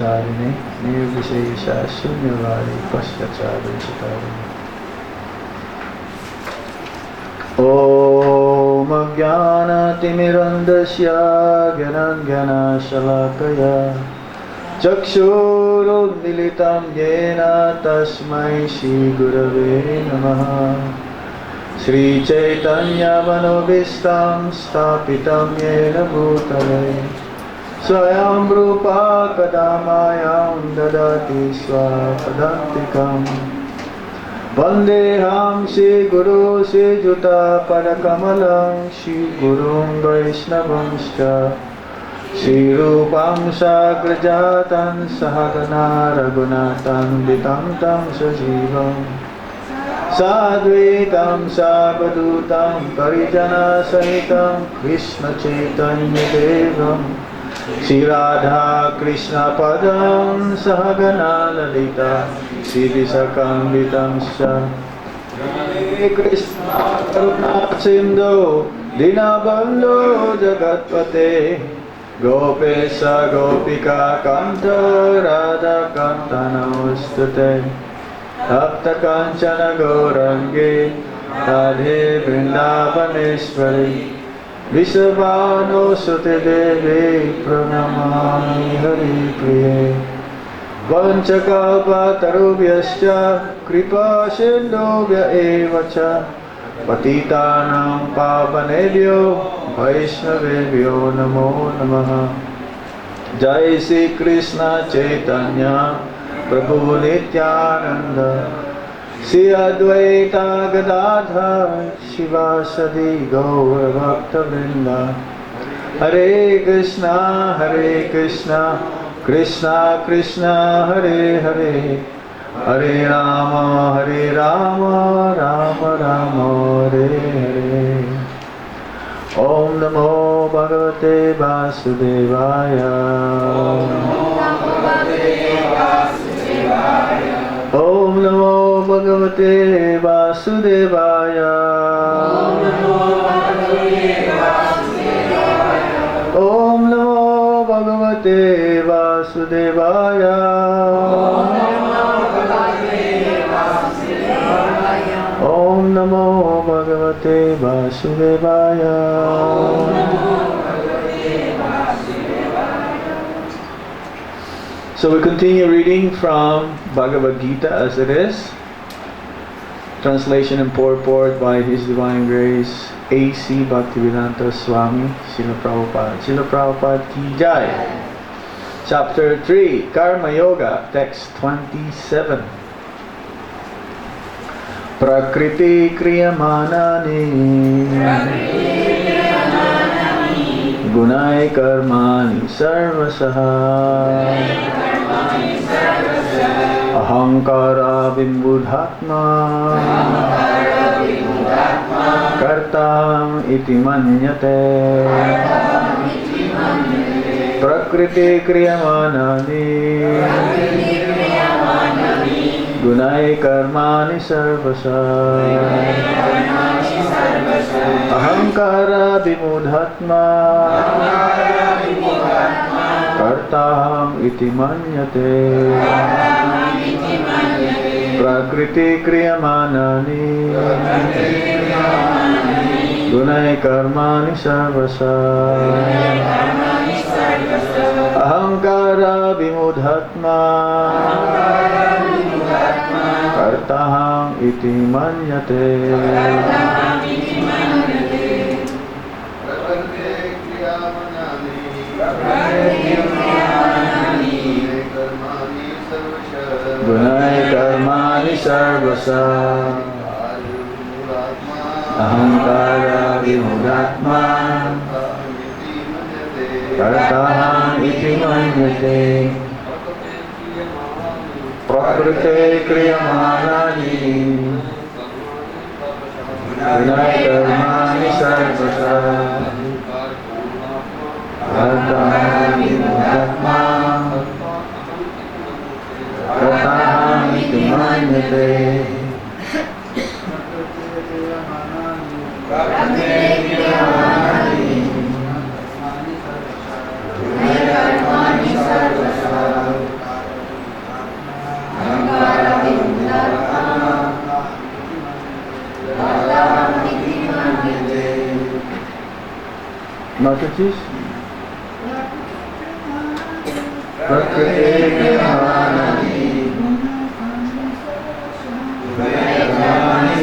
चारिणे निर्विशेषा शून्यवादी पश्चाचार्यचितारिणे। ॐ अज्ञानतिमिरन्धस्य ज्ञानाञ्जनशलाकया चक्षुरुन्मीलितं येन तस्मै श्रीगुरवे नमः। श्रीचैतन्यमनोभीष्टं स्थापितं येन भूतले स्वयं रूपा कदा मायां ददाति स्वपदान्तिकम्। वन्देऽहं श्रीगुरो श्रीयुतापदकमलं श्रीगुरुं वैष्णवंश्च श्रीरूपं साग्रजातं सहगना रघुनाथान्वितं तं सजीवम् साद्वैतं सावधूतं परिजनसहितं कृष्णचैतन्यदेवं श्रीराधा कृष्णपदं सहगना ललिता श्रीविशाखान्वितं च। हरे कृष्ण करुणा सिन्धो दीनबन्धो जगत्पते गोपेश गोपिका कान्त राधाकान्त नमोस्तुते। भक्तकाञ्चन गौराङ्गे राधे वृन्दावनेश्वरी विश्वभानुसुते देवी प्रणमामि हरिप्रिये। वञ्चकल्पतरुभ्यश्च कृपासिन्धुभ्य एव च पतितानां पावनेभ्यो वैष्णवेभ्यो नमो नमः। जय श्री कृष्ण चैतन्य प्रभु नित्यानंद श्री अद्वैता गदाधर शिवासदि गौर भक्तवृंद। हरे कृष्णा कृष्णा कृष्णा हरे हरे हरे राम राम राम हरे हरे। ओम नमो भगवते वासुदेवाय। ओम नमो भगवते वासुदेवाय। ओम नमो भगवते वासुदेवाय। ओम नमो भगवते वासुदेवाय। So we continue reading from Bhagavad Gita as it is. Translation and purport by His Divine Grace H.H.Bhakti Swami, Srila Prabhupada. Srila Prabhupada ki jai. Chapter 3, Karma Yoga, text 27. Prakriti kriyamanani gunai karmani sarvasaha ahankara vimbudhatma kartam iti manyate. Prakriti kriyamanani gunai karmani sarvasa ahankara vimudhatma kartaham iti manyate. Prakriti kriyamanani gunai karmani sarvasa ahankara vimudhatma kartaham iti manyate. Gunai karmani sarvasa ahankara vimudatma kartaham iti manyate. Prakriti kriyamanani gunai karmani sarvasa kartaham vimudatma kartaham iti manyate. Prakriti is? Prakriti Kriyamanani Gunai Karmani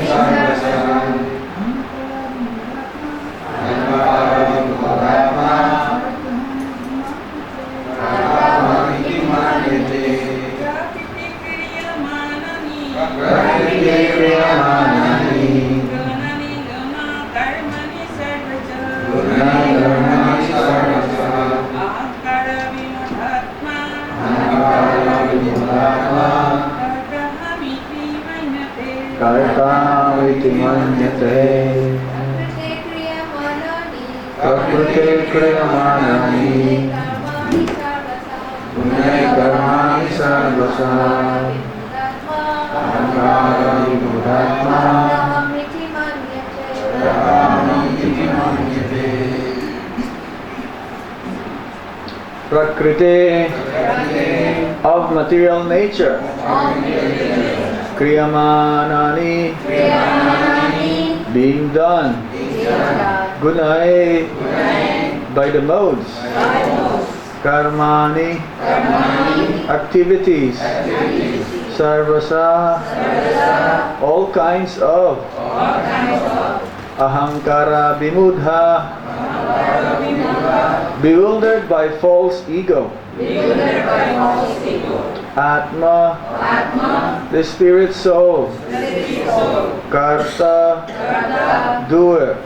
Karta-viti manyate Prakriti kriyamanani Gunai karmani sarvasa Ahankara vimudatma Karta-viti manyate Prakriti of material nature Kriyamanani being done Gunai by the modes Karmani activities Sarvasa all kinds of Ahankara Vimudha bewildered by false ego Atma the spirit soul Karta doer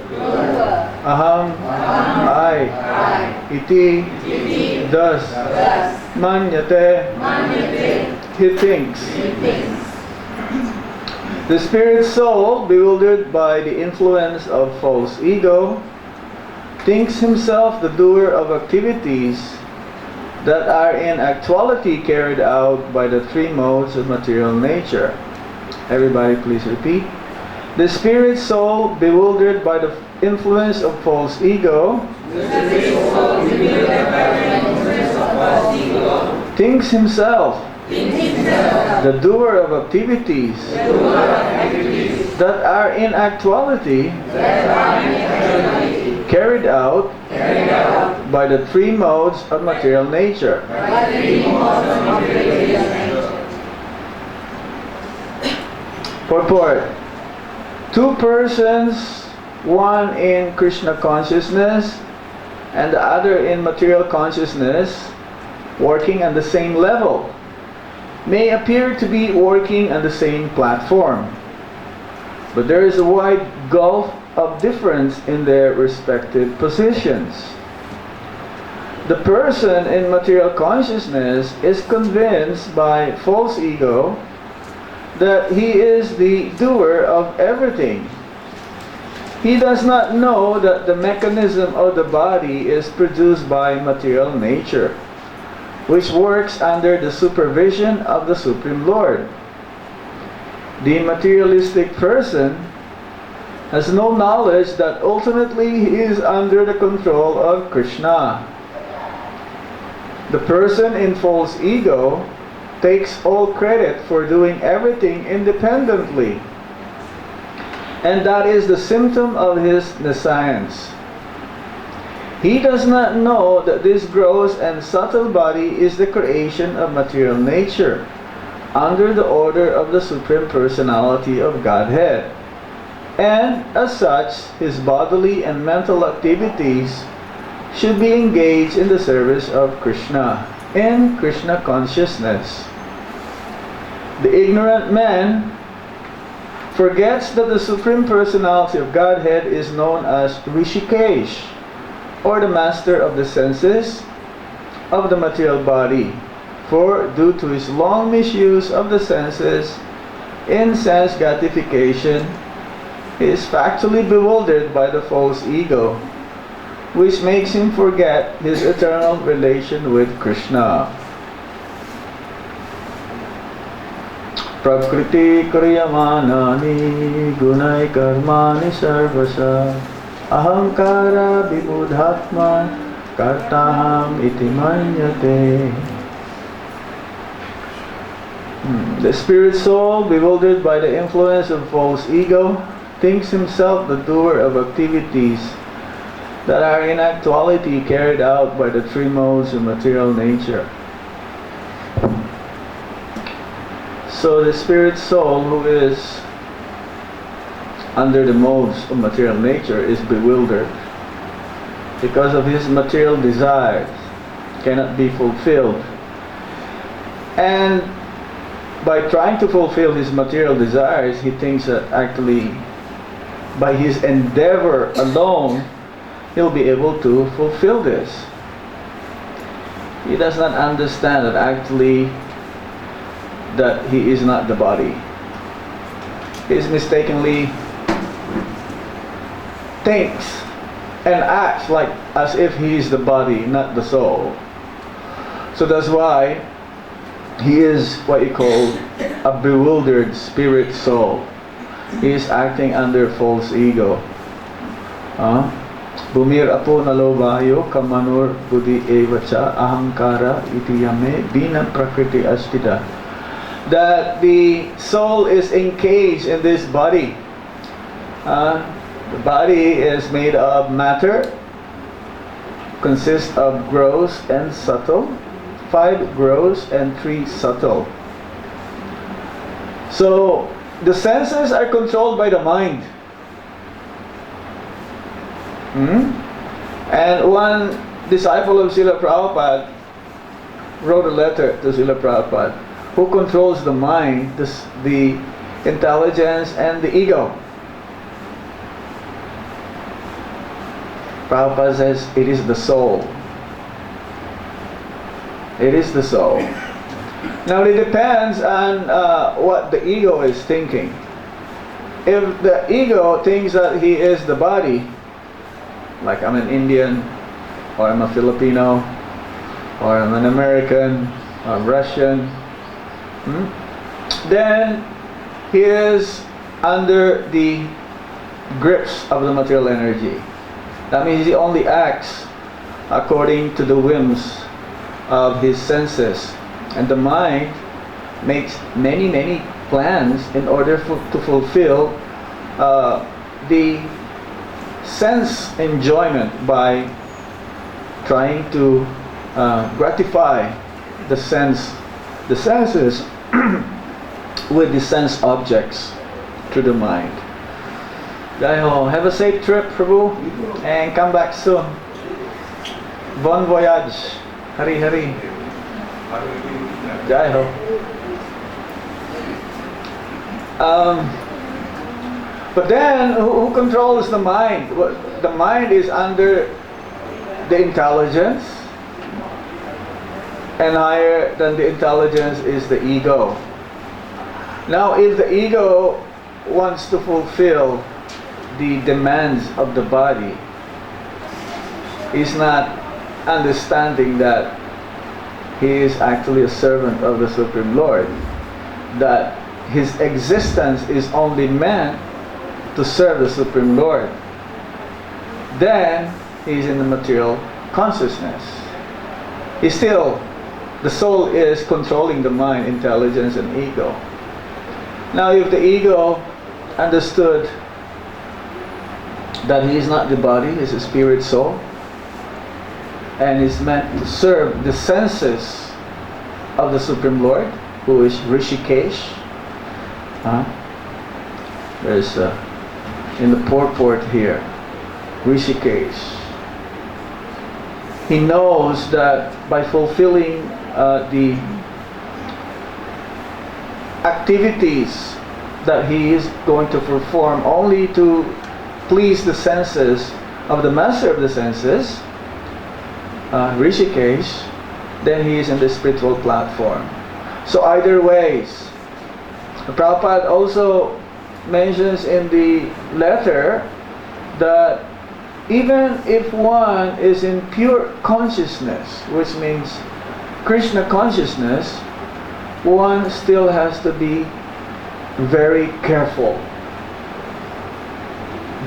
Aham I Iti thus Manyate he thinks the spirit soul bewildered by the influence of false ego thinks himself the doer of activities that are in actuality carried out by the three modes of material nature. Everybody please repeat. The spirit soul bewildered by the influence of false ego thinks himself the doer of activities that are in actuality carried out by the three modes of material nature. Purport. Two persons, one in Krishna consciousness and the other in material consciousness, working on the same level, may appear to be working on the same platform. But there is a wide gulf of difference in their respective positions. The person in material consciousness is convinced by false ego that he is the doer of everything. He does not know that the mechanism of the body is produced by material nature, which works under the supervision of the Supreme Lord. The materialistic person has no knowledge that ultimately he is under the control of Krishna. The person in false ego takes all credit for doing everything independently, and that is the symptom of his nescience. He does not know that this gross and subtle body is the creation of material nature under the order of the Supreme Personality of Godhead, and as such his bodily and mental activities should be engaged in the service of Krishna in Krishna consciousness. The ignorant man forgets that the Supreme Personality of Godhead is known as Rishikesh, or the master of the senses of the material body, for due to his long misuse of the senses in sense gratification, he is factually bewildered by the false ego, which makes him forget his eternal relation with Krishna. Prakriti kriyamanani gunai karmani sarvasa ahankara vibudhatma kartaham iti manyate. The spirit soul, bewildered by the influence of false ego, thinks himself the doer of activities that are in actuality carried out by the three modes of material nature. So the spirit soul who is under the modes of material nature is bewildered because of his material desires cannot be fulfilled. And by trying to fulfill his material desires, he thinks that actually by his endeavor alone he'll be able to fulfill this. He does not understand that actually that he is not the body. He is mistakenly thinks and acts like as if he is the body, not the soul. So that's why he is what you call a bewildered spirit soul. He is acting under false ego. Bumir apo nalobayo kamanur buddhi evacha ahankara itiyame bina prakriti astida. That the soul is encaged in this body. The body is made of matter, consists of gross and subtle, 5 gross and 3 subtle. So the senses are controlled by the mind. And one disciple of Srila Prabhupada wrote a letter to Srila Prabhupada. Who controls the mind, the intelligence and the ego? Prabhupada says it is the soul. It is the soul. Now it depends on what the ego is thinking. If the ego thinks that he is the body, like I'm an Indian, or I'm a Filipino, or I'm an American, or I'm Russian, then he is under the grips of the material energy. That means he only acts according to the whims of his senses, and the mind makes many plans in order to fulfill the sense enjoyment by trying to gratify the senses with the sense objects through the mind. Jai-ho. Have a safe trip, Prabhu, and come back soon. Bon voyage. Hari Hari. Jai-ho. But then, who controls the mind? The mind is under the intelligence, and higher than the intelligence is the ego. Now, if the ego wants to fulfill the demands of the body, is not understanding that he is actually a servant of the Supreme Lord, that his existence is only meant to serve the Supreme Lord, then he is in the material consciousness. The soul is controlling the mind, intelligence and ego. Now if the ego understood that he is not the body, he is a spirit soul, and is meant to serve the senses of the Supreme Lord, who is Rishikesh. There's in the purport here, Rishikesh. He knows that by fulfilling the activities that he is going to perform only to please the senses of the master of the senses, Rishikesh, then he is in the spiritual platform. So either ways, Prabhupada also mentions in the letter that even if one is in pure consciousness, which means Krishna consciousness, one still has to be very careful,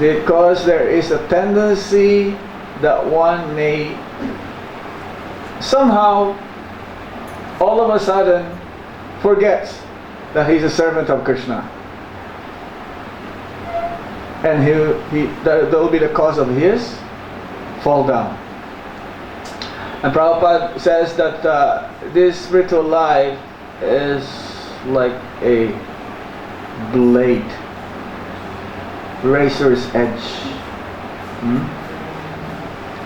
because there is a tendency that one may somehow all of a sudden forgets that he's a servant of Krishna, and that will be the cause of his fall down. And Prabhupada says that this spiritual life is like a blade, razor's edge.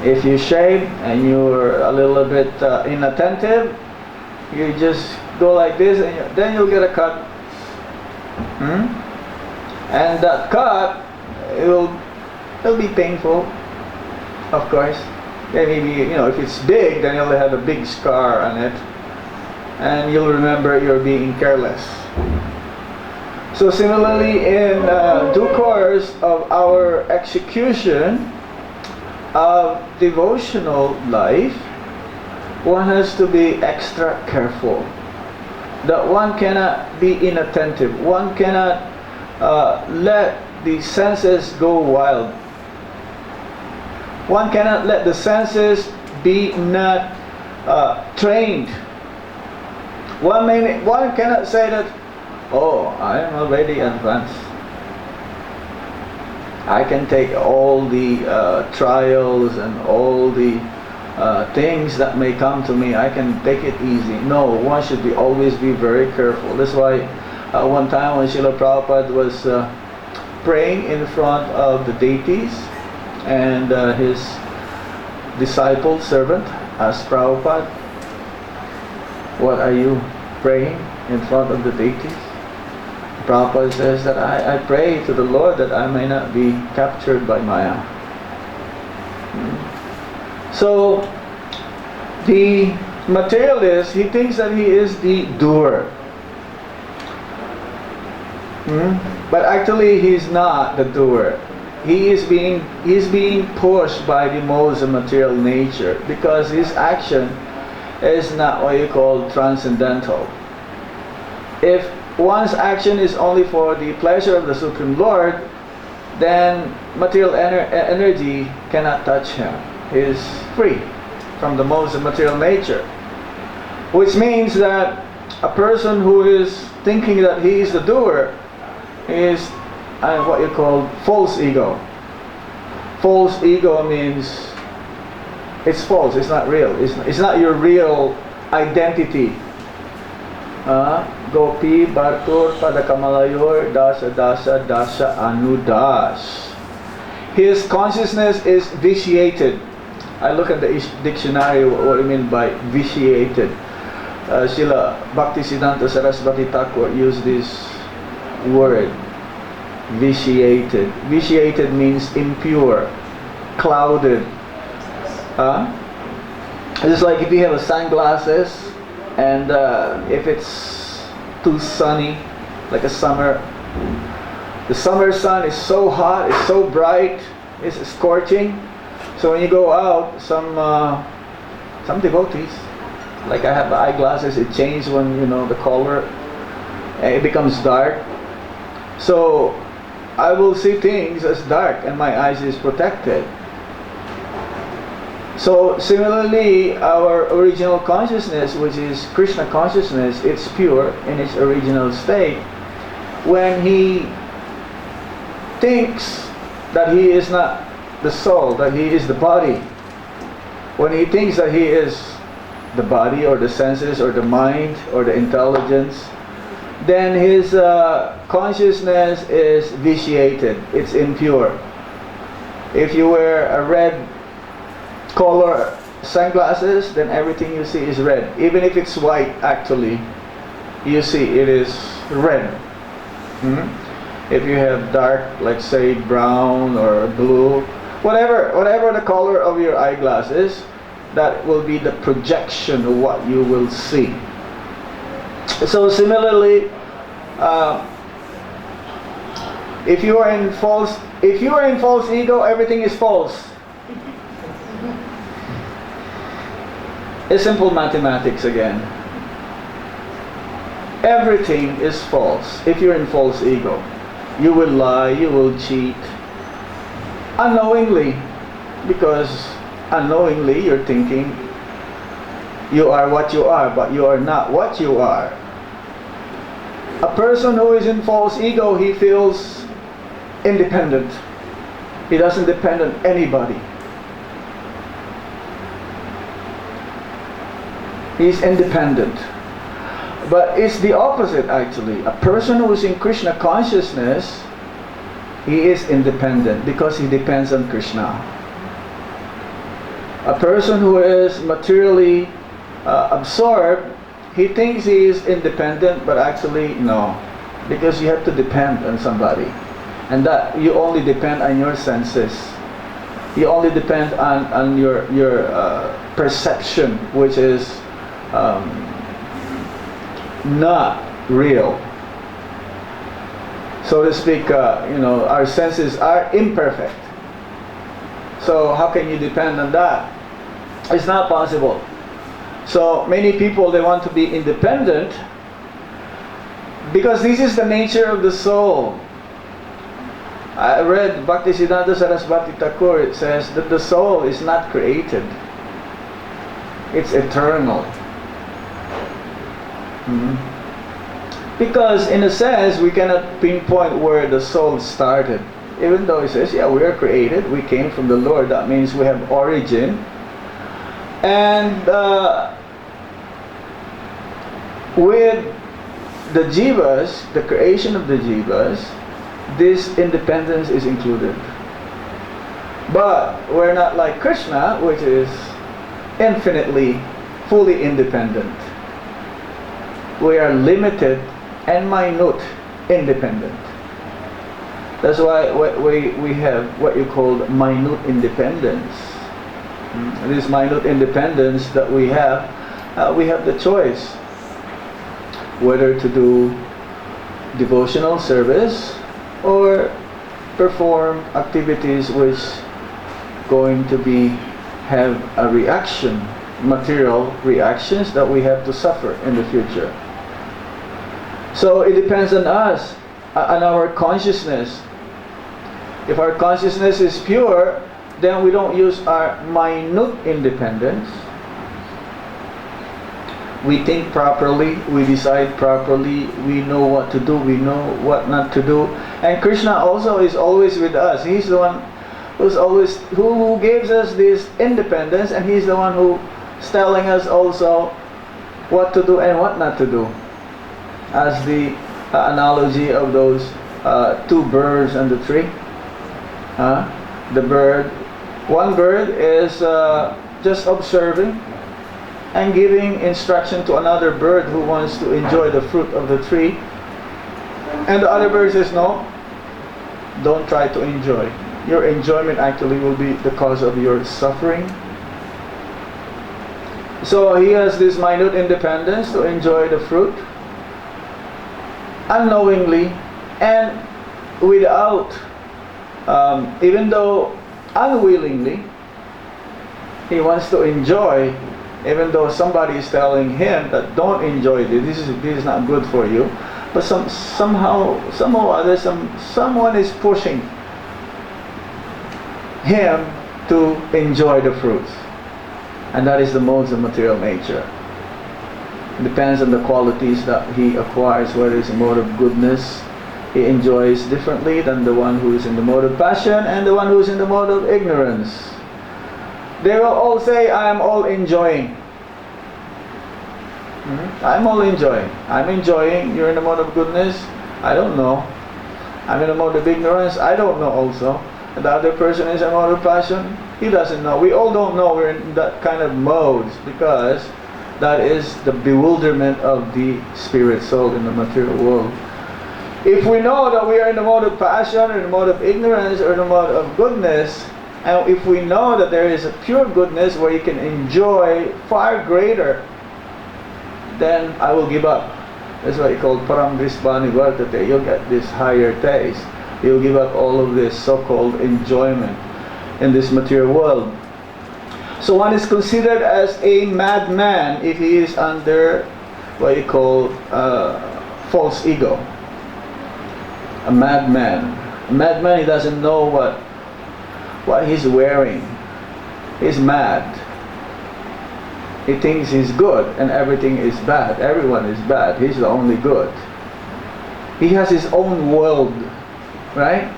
If you shave and you're a little bit inattentive, you just go like this, and then you'll get a cut. And that cut, it'll be painful, of course. Then maybe, if it's big, then you'll have a big scar on it, and you'll remember you're being careless. So similarly, in due course of our execution of devotional life, one has to be extra careful. That one cannot be inattentive. One cannot let the senses go wild. One cannot let the senses be not trained. One cannot say that, oh, I am already advanced. I can take all the trials and all the things that may come to me. I can take it easy. No, one should always be very careful. That's why one time when Srila Prabhupada was praying in front of the deities, and his disciple servant asked Prabhupada, what are you praying in front of the deities? Prabhupada says that I pray to the Lord that I may not be captured by Maya. So the materialist, he thinks that he is the doer. But actually he's not the doer. He is being pushed by the modes of material nature, because his action is not what you call transcendental. If one's action is only for the pleasure of the Supreme Lord, then material energy cannot touch him. He is free from the modes of material nature. Which means that a person who is thinking that he is the doer is what you call false ego. False ego means it's false, it's not real. It's not your real identity. Gopi Bhartur Padakamalayor Dasa Dasa Dasa Anudas. His consciousness is vitiated. I look at the dictionary, what I mean by vitiated. Srila Bhaktisiddhanta Sarasvati Thakur used this word, vitiated. Vitiated means impure, clouded. It's like if you have a sunglasses, and if it's too sunny, like a summer, the summer sun is so hot, it's so bright, it's scorching. So when you go out, some devotees, like I have eyeglasses, it changes when the color, it becomes dark. So I will see things as dark, and my eyes is protected. So similarly, our original consciousness, which is Krishna consciousness, it's pure in its original state. When he thinks that he is not the soul, that he is the body, when he thinks that he is the body or the senses or the mind or the intelligence, then his consciousness is vitiated, it's impure. If you wear a red color sunglasses, then everything you see is red. Even if it's white, actually, you see it is red. If you have dark, like say brown or blue, whatever the color of your eyeglasses, that will be the projection of what you will see. So similarly, if you are in false ego, everything is false. It's simple mathematics again. Everything is false if you're in false ego. You will lie, you will cheat unknowingly, because unknowingly you're thinking you are what you are, but you are not what you are. A person who is in false ego, he feels independent. He doesn't depend on anybody. He's independent. But it's the opposite actually. A person who is in Krishna consciousness, he is independent because he depends on Krishna. A person who is materially absorbed, he thinks he is independent, but actually no. Because you have to depend on somebody. And that you only depend on your senses. You only depend on your perception, which is not real. So to speak, our senses are imperfect. So how can you depend on that? It's not possible. So many people, they want to be independent because this is the nature of the soul. I read Bhaktisiddhanta Saraswati Thakur. It says that the soul is not created. It's eternal. Because in a sense, we cannot pinpoint where the soul started. Even though it says, yeah, we are created, we came from the Lord. That means we have origin. And with the jivas, the creation of the jivas, this independence is included. But we're not like Krishna, which is infinitely, fully independent. We are limited and minute independent. That's why we have what you call minute independence. This minute independence that we have the choice whether to do devotional service or perform activities which going to have a reaction, material reactions that we have to suffer in the future. So it depends on us, on our consciousness. If our consciousness is pure, then we don't use our minute independence. We think properly, we decide properly, we know what to do, we know what not to do. And Krishna also is always with us. He's the one who gives us this independence, and He's the one who's telling us also what to do and what not to do. As the analogy of those two birds and the tree. One bird is just observing and giving instruction to another bird who wants to enjoy the fruit of the tree. And the other bird says, no, don't try to enjoy. Your enjoyment actually will be the cause of your suffering. So he has this minute independence to enjoy the fruit unknowingly and without, even though unwillingly, he wants to enjoy, even though somebody is telling him that don't enjoy this, this is not good for you. But somehow or other, someone is pushing him to enjoy the fruits. And that is the modes of material nature. It depends on the qualities that he acquires, whether it's a mode of goodness, he enjoys differently than the one who is in the mode of passion and the one who is in the mode of ignorance. They will all say, I am all enjoying. I'm all enjoying. I'm enjoying. You're in the mode of goodness? I don't know. I'm in the mode of ignorance? I don't know also. And the other person is in the mode of passion? He doesn't know. We all don't know we're in that kind of modes, because that is the bewilderment of the spirit soul in the material world. If we know that we are in the mode of passion, or in the mode of ignorance, or in the mode of goodness, and if we know that there is a pure goodness where you can enjoy far greater, then I will give up. That's why it's called param drisbani vartate. You'll get this higher taste. You'll give up all of this so-called enjoyment in this material world. So one is considered as a madman if he is under what you call false ego. A madman. A madman, he doesn't know what he's wearing. He's mad. He thinks he's good and everything is bad. Everyone is bad. He's the only good. He has his own world, right?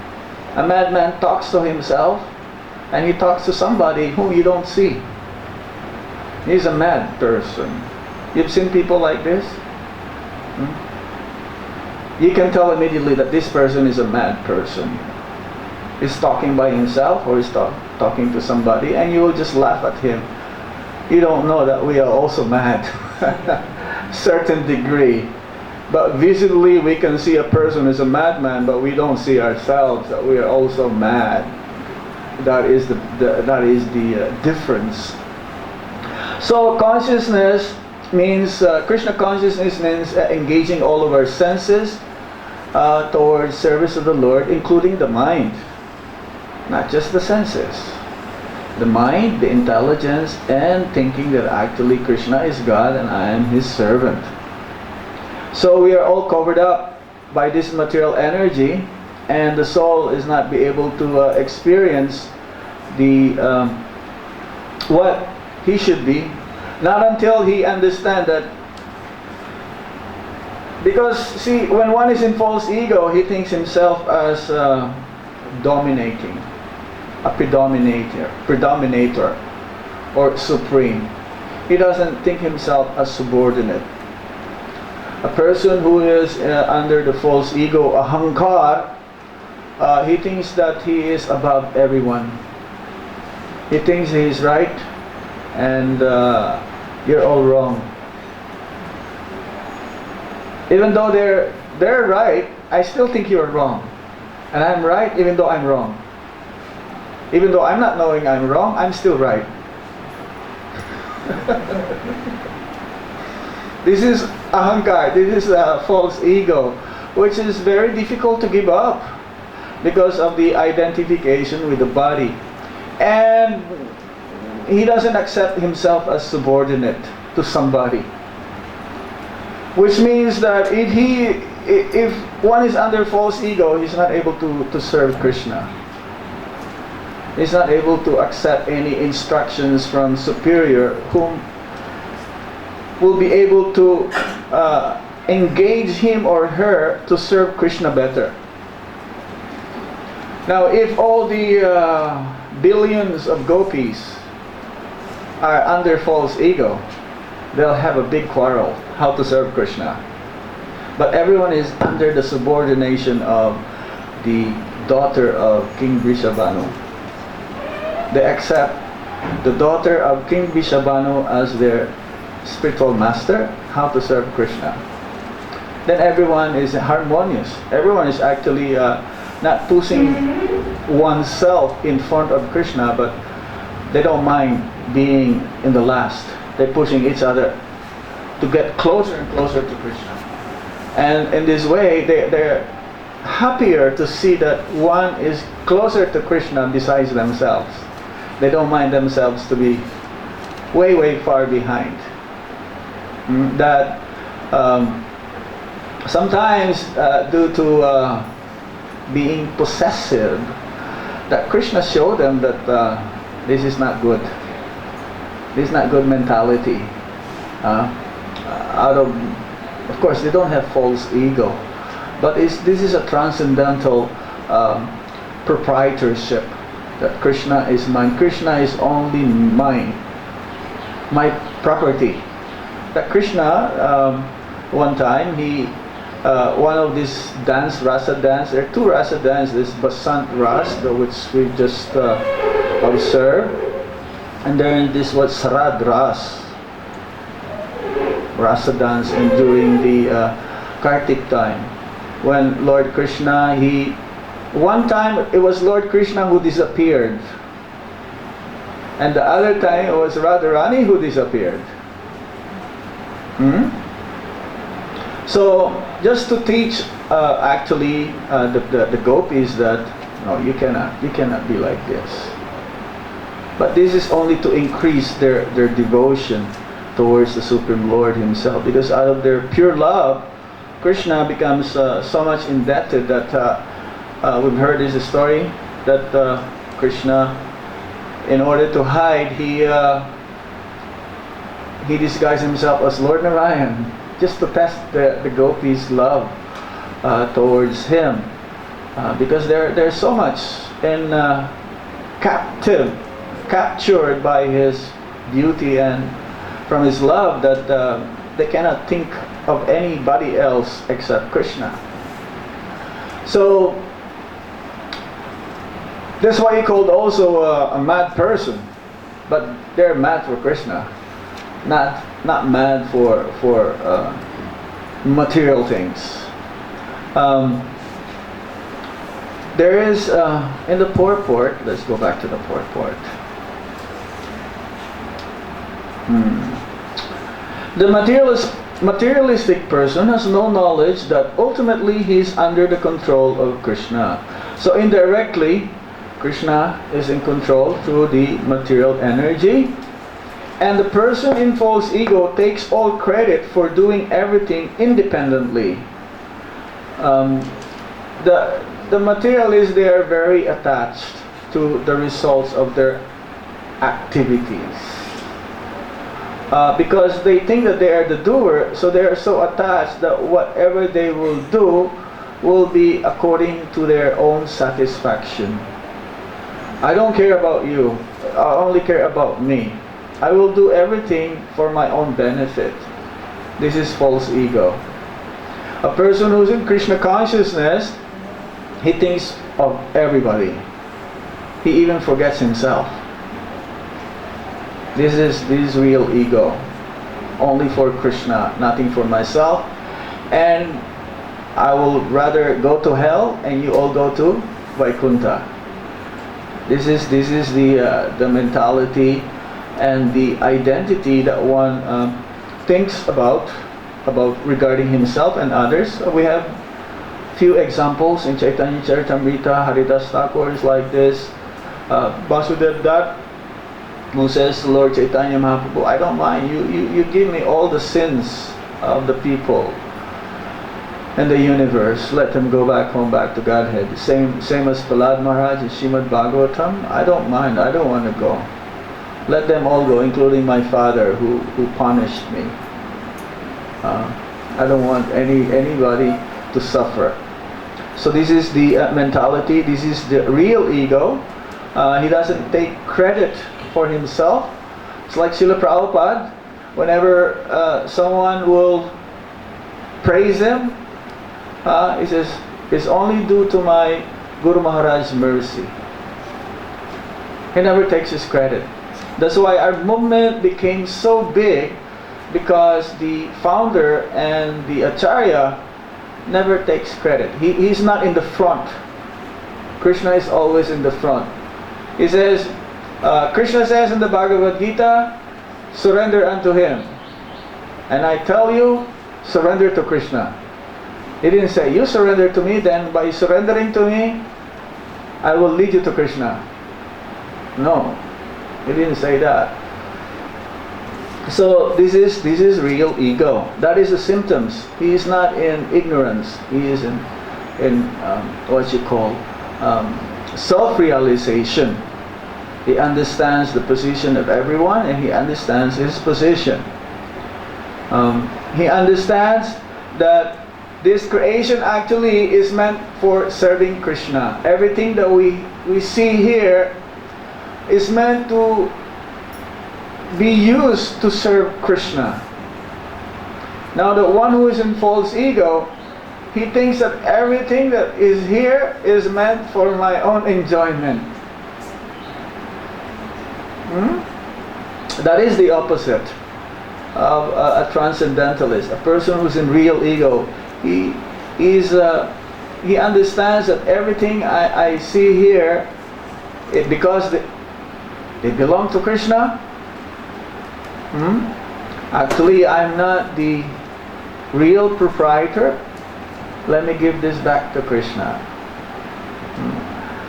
A madman talks to himself, and he talks to somebody whom you don't see. He's a mad person. You've seen people like this? You can tell immediately that this person is a mad person. He's talking by himself or he's talking to somebody, and you will just laugh at him. You don't know that we are also mad. Certain degree. But visibly we can see a person as a madman, but we don't see ourselves that we are also mad. That is the difference. So consciousness means, Krishna consciousness means engaging all of our senses towards service of the Lord, including the mind. Not just the senses. The mind, the intelligence, and thinking that actually Krishna is God and I am His servant. So we are all covered up by this material energy, and the soul is not be able to experience the what he should be, not until he understands that. Because see, when one is in false ego, he thinks himself as dominating, a predominator, or supreme. He doesn't think himself as subordinate. A person who is under the false ego, ahankar, he thinks that he is above everyone. He thinks he is right, and you're all wrong. Even though they're right, I still think you're wrong, and I'm right even though I'm wrong. Even though I'm not knowing I'm wrong, I'm still right. This is ahankar, this is a false ego, which is very difficult to give up because of the identification with the body. And he doesn't accept himself as subordinate to somebody. Which means that if one is under false ego, he's not able to serve Krishna. He's not able to accept any instructions from superior whom will be able to engage him or her to serve Krishna better. Now, if all the billions of gopis are under false ego, they'll have a big quarrel how to serve Krishna. But everyone is under the subordination of the daughter of King Vrishabhanu. They accept the daughter of King Vrishabhanu as their spiritual master, how to serve Krishna. Then everyone is harmonious. Everyone is actually not pushing oneself in front of Krishna, but they don't mind being in the last. They're pushing each other to get closer and closer to Krishna. And in this way, they're happier to see that one is closer to Krishna besides themselves. They don't mind themselves to be way, way far behind. That sometimes due to being possessive, that Krishna showed them that this is not good. This is not good mentality. Of course, they don't have false ego, but this is a transcendental proprietorship. That Krishna is mine. Krishna is only mine, my property. That Krishna, one time, one of these rasa dance, there are two rasa dances, Basant Ras, which we just observed, and then this was Sarad Ras, rasa dance, and during the Kartik time, when Lord Krishna, one time it was Lord Krishna who disappeared, and the other time it was Radharani who disappeared. So just to teach the gopis that no, you cannot be like this. But this is only to increase their devotion towards the Supreme Lord Himself, because out of their pure love, Krishna becomes so much indebted that we've heard this story that Krishna, in order to hide, he disguised himself as Lord Narayan just to test the gopis' love towards him, because they're so much captured by his beauty and from his love that They cannot think of anybody else except Krishna. So that's why he called also a mad person, but they're mad for Krishna, not mad for material things. There is in the purport. Let's go back to the purport. The materialistic person has no knowledge that ultimately he is under the control of Krishna. So indirectly, Krishna is in control through the material energy, and the person in false ego takes all credit for doing everything independently. The materialists, they are very attached to the results of their activities. Because they think that they are the doer, so they are so attached that whatever they will do will be according to their own satisfaction. I don't care about you, I only care about me. I will do everything for my own benefit. This is false ego. A person who's in Krishna consciousness, he thinks of everybody. He even forgets himself. This is real ego. Only for Krishna, nothing for myself. And I will rather go to hell and you all go to Vaikuntha. This is the mentality and the identity that one thinks about regarding himself and others. We have few examples in Chaitanya Charitamrita. Haridas Thakur is like this. Vasudev Dutt, who says to Lord Chaitanya Mahaprabhu, I don't mind, you give me all the sins of the people in the universe, let them go back home, back to Godhead. Same as Prahlad Maharaj in Srimad Bhagavatam. I don't mind, I don't want to go. Let them all go, including my father who punished me. I don't want anybody to suffer. So this is the mentality, this is the real ego. He doesn't take credit for himself. It's like Srila Prabhupada, whenever someone will praise him, he says, it's only due to my Guru Maharaj's mercy. He never takes his credit. That's why our movement became so big, because the founder and the Acharya never takes credit. He's not in the front. Krishna is always in the front. He says, Krishna says in the Bhagavad Gita, surrender unto him. And I tell you, surrender to Krishna. He didn't say, you surrender to me, then by surrendering to me, I will lead you to Krishna. No, he didn't say that. So this is real ego. That is the symptoms. He is not in ignorance. He is in what you call self-realization. He understands the position of everyone, and he understands his position. He understands that this creation actually is meant for serving Krishna. Everything that we see here is meant to be used to serve Krishna. Now the one who is in false ego, he thinks that everything that is here is meant for my own enjoyment. That is the opposite of a transcendentalist. A person who's in real ego, he understands that everything I see here, because they belong to Krishna. Actually, I'm not the real proprietor. Let me give this back to Krishna.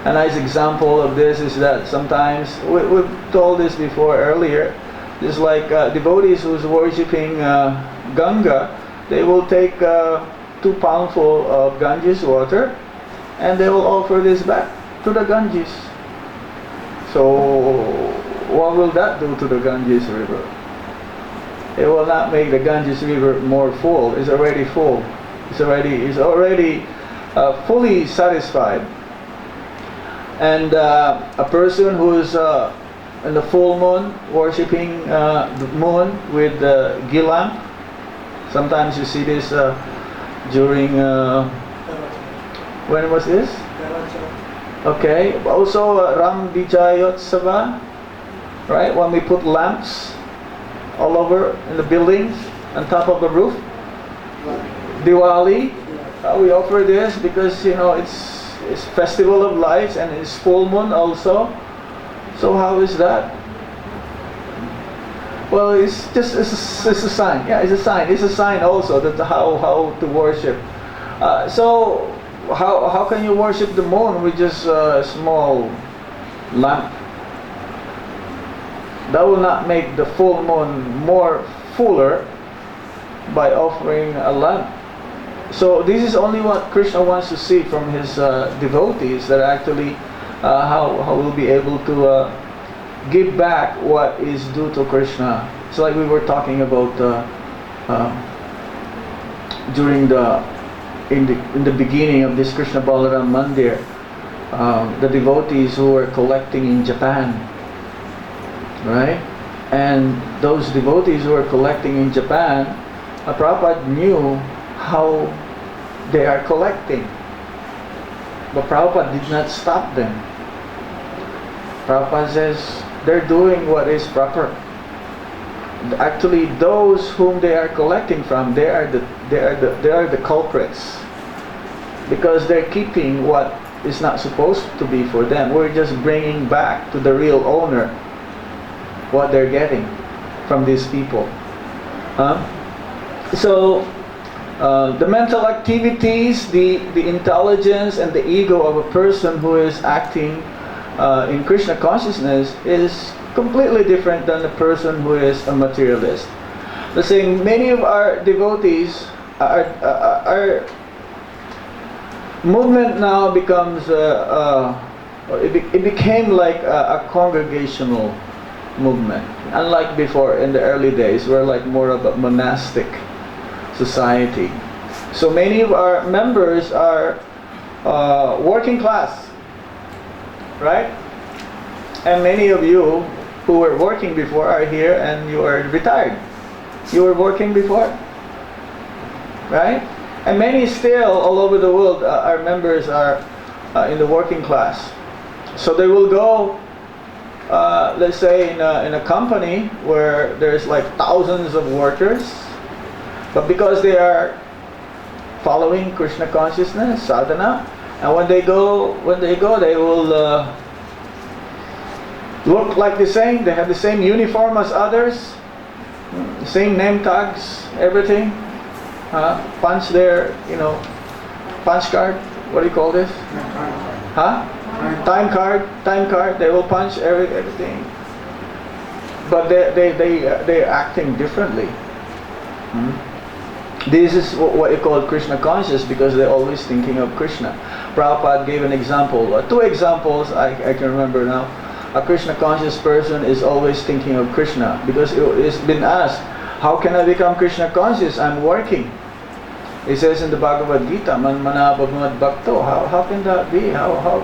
A nice example of this is that sometimes, we've told this before earlier, just like devotees who's worshipping Ganga, they will take 2 poundful of Ganges water and they will offer this back to the Ganges. So what will that do to the Ganges river? It will not make the Ganges river more full. It's already full. It's already fully satisfied. And a person who is in the full moon worshipping the moon with the ghee lamp, Sometimes you see this during, when was this? Okay, also Ram Vijayotsava, right? When we put lamps all over in the buildings, on top of the roof. Diwali, we offer this because it's festival of lights and it's full moon also. So how is that? Well, it's a sign. Yeah, it's a sign. It's a sign also that how to worship. So how can you worship the moon with just a small lamp? That will not make the full moon more fuller by offering a lamp. So this is only what Krishna wants to see from his devotees, that actually how we'll be able to give back what is due to Krishna. It's like we were talking about during in the beginning of this Krishna Balaram Mandir, the devotees who were collecting in Japan, right? And those devotees who were collecting in Japan, Prabhupada knew how they are collecting, but Prabhupada did not stop them. Prabhupada says they're doing what is proper. Actually, those whom they are collecting from, they are the culprits, because they're keeping what is not supposed to be for them. We're just bringing back to the real owner what they're getting from these people. So the mental activities, the intelligence and the ego of a person who is acting in Krishna consciousness is completely different than the person who is a materialist. Let's say many of our devotees, our movement now becomes it became like a congregational movement. Unlike before, in the early days, we're like more of a monastic society. So many of our members are working class, right? And many of you who were working before are here and you are retired. You were working before, right? And many still all over the world, our members are in the working class. So they will go, let's say in a company where there's like thousands of workers, but because they are following Krishna consciousness, sadhana, and when they go, they will look like the same. They have the same uniform as others, same name tags, everything. Punch their, punch card. What do you call this? Time card. They will punch everything. But they're acting differently. This is what you call Krishna conscious, because they're always thinking of Krishna. Prabhupada gave an example, 2 examples I can remember now. A Krishna conscious person is always thinking of Krishna, because it's been asked, how can I become Krishna conscious? I'm working. It says in the Bhagavad Gita, Man manabhagavad bhakto. How can that be? How?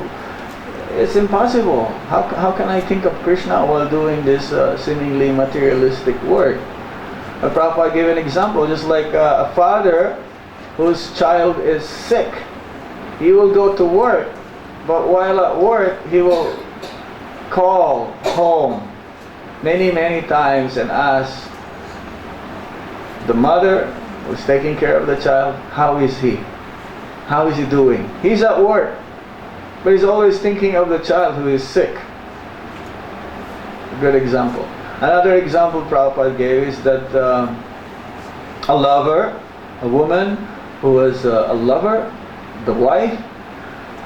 It's impossible. How can I think of Krishna while doing this seemingly materialistic work? Prabhupada gave an example, just like a father whose child is sick. He will go to work, but while at work, he will call home many times and ask the mother who's taking care of the child, how is he? How is he doing? He's at work, but he's always thinking of the child who is sick. A good example. Another example Prabhupada gave is that a lover, a woman who is a lover, the wife,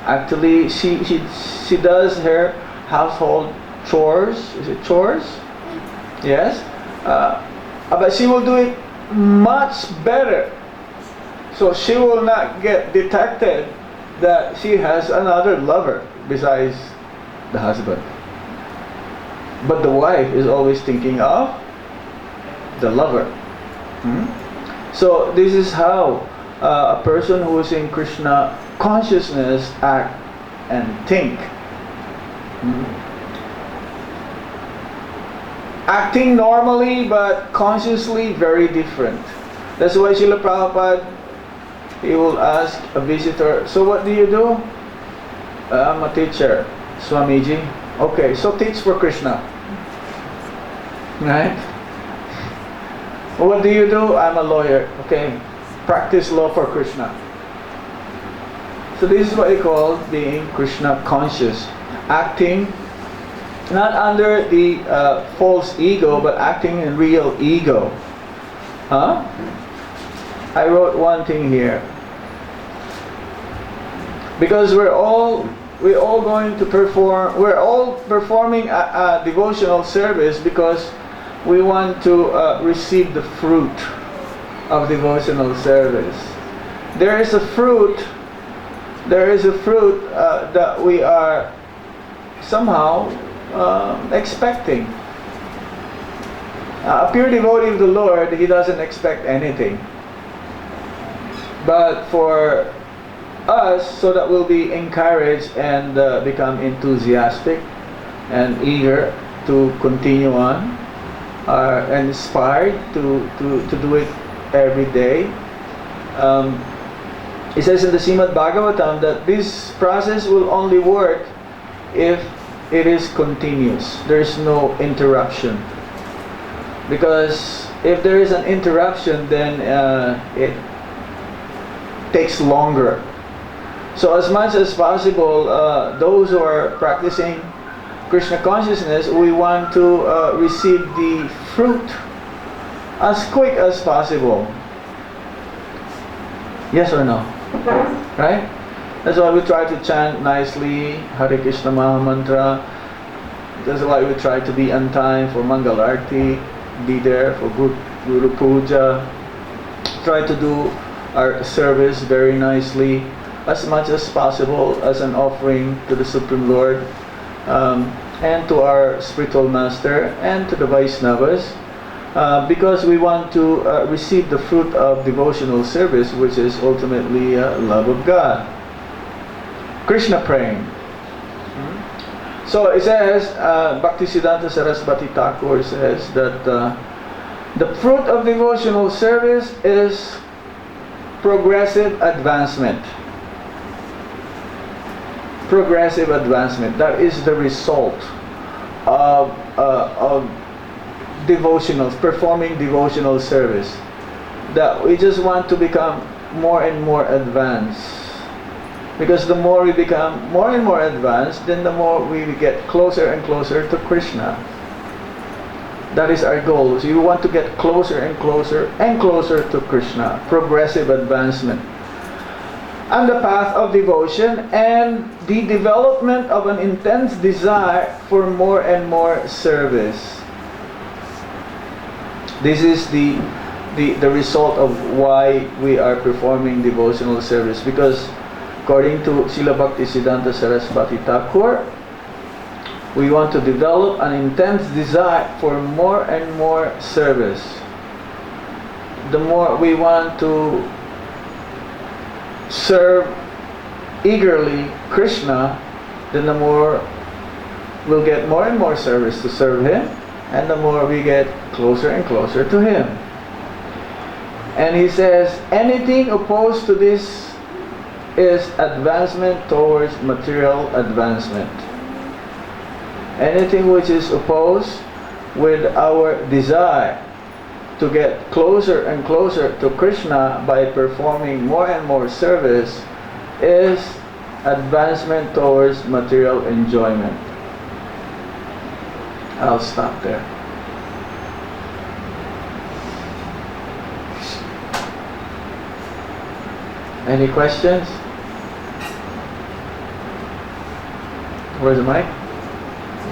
actually she does her household chores. Is it chores? Yes. But she will do it much better. So she will not get detected that she has another lover besides the husband. But the wife is always thinking of the lover. So this is how a person who is in Krishna consciousness act and think. Acting normally but consciously very different. That's why Srila Prabhupada, he will ask a visitor, so what do you do? I'm a teacher, Swamiji. Okay, so teach for Krishna. Right? What do you do? I'm a lawyer. Okay, practice law for Krishna. So this is what he called being Krishna conscious. Acting not under the false ego, but acting in real ego. Huh? I wrote one thing here. Because we're all going to perform, we're all performing a devotional service because we want to receive the fruit of devotional service. There is a fruit that we are somehow expecting. A pure devotee of the Lord, he doesn't expect anything. But for us, so that we'll be encouraged and become enthusiastic and eager to continue on, and inspired to do it every day. It says in the Srimad Bhagavatam that this process will only work if it is continuous. There is no interruption. Because if there is an interruption, then it takes longer. So as much as possible, those who are practicing Krishna consciousness, we want to receive the fruit as quick as possible. Yes or no? Right? That's why we try to chant nicely Hare Krishna Maha Mantra. That's why we try to be on time for Mangal Arti, be there for Guru Puja, try to do our service very nicely, as much as possible as an offering to the Supreme Lord, and to our spiritual master and to the Vaishnavas, because we want to receive the fruit of devotional service, which is ultimately love of God. Krishna praying. So it says, Bhaktisiddhanta Saraswati Thakur says that the fruit of devotional service is progressive advancement. Progressive advancement. That is the result of devotionals, performing devotional service. That we just want to become more and more advanced. Because the more we become more and more advanced, then the more we get closer and closer to Krishna. That is our goal. So you want to get closer and closer and closer to Krishna. Progressive advancement. And the path of devotion and the development of an intense desire for more and more service. This is the result of why we are performing devotional service. Because according to Srila Bhaktisiddhanta Saraswati Thakur, we want to develop an intense desire for more and more service. The more we want to serve eagerly Krishna, then the more we'll get more and more service to serve Him, and the more we get closer and closer to Him. And he says, anything opposed to this is advancement towards material advancement. Anything which is opposed with our desire to get closer and closer to Krishna by performing more and more service is advancement towards material enjoyment. I'll stop there. Any questions? Where's the mic?